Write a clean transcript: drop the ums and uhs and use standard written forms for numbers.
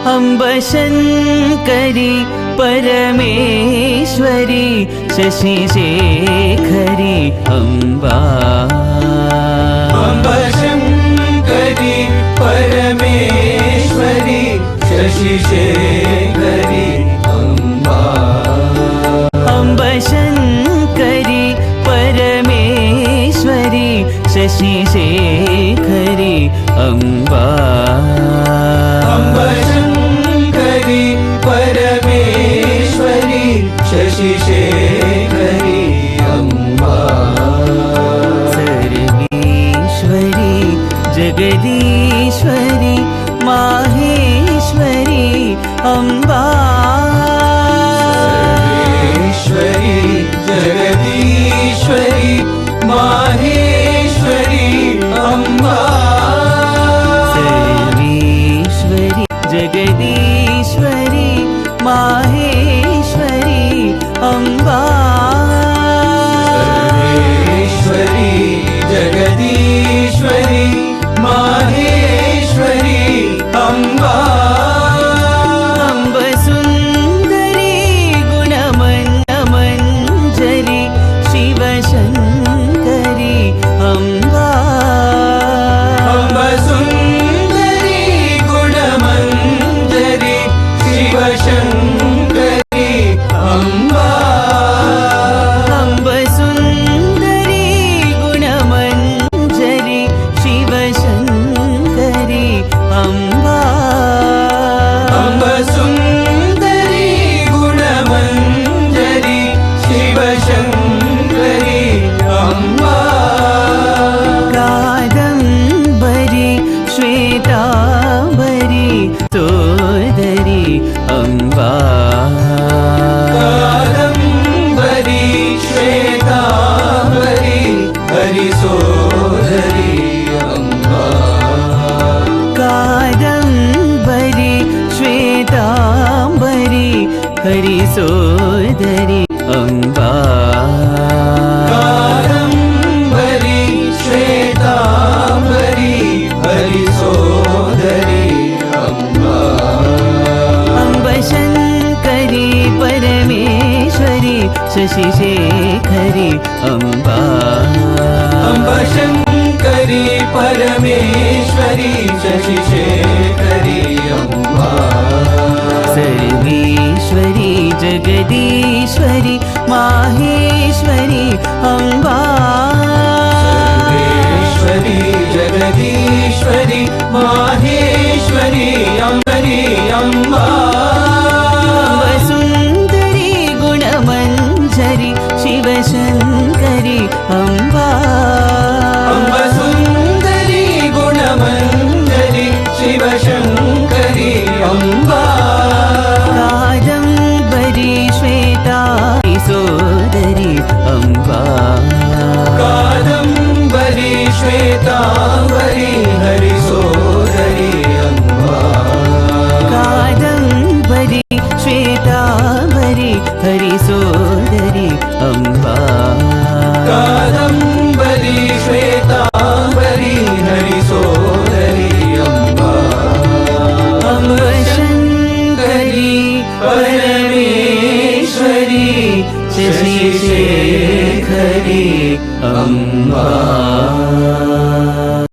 Amb शङ्करि परमेश्वरि शशिशेखरि Amba. Amb शङ्करि परमेश्वरि शशिशेखरि Amba. Amb शङ्करि परमेश्वरि शशिशेखरि Amba. Amb शङ्करि परमेश्वरि शशिशेखरि Amba. सर्वेश्वरि जगदीश्वरि Maheshwari Amba. सर्वेश्वरि जगदीश्वरि Maheshwari Amba. सर्वेश्वरि जगदीश्वरि Maheshwari Amba. सर्वेश्वरि जगदीश्वरि Maheshwari Amba. Amb Sundari गुणमन्नमञ्जरि शिवशङ्करि Amba. Amb Sundari गुणमञ्जरि शिवशङ्करि Amba. Amb Sundari गुणमञ्जरि शिवशङ्करि Amba. Amb Sundari गुणमञ्जरि शिवशङ्करि Amba. Kadambari श्वेताम्बरि तोदरि Amba. Kadambari श्वेताम्बरि हरिसोदरि Amba. Kadambari श्वेताम्बरि हरिसोदरि Amba. Kadambari श्वेताम्बरि हरिसोदरि Amba. Amb शङ्करि परमेश्वरि शशिशेखरि Amba. Amb शङ्करि परमेश्वरि शशिशेखरि Amba. सर्वेश्वरि जगदीश्वरि Maheshwari Amba. सर्वेश्वरि जगदीश्वरि Maheshwari अम्बरि Amba. Amb Sundari गुणमञ्जरि शिवशङ्करि Amba. Amb Sundari गुणमञ्जरि शिवशङ्करि Amba. Kadambari श्वेताम्बरि सोदरि Amba. Kadambari Shweta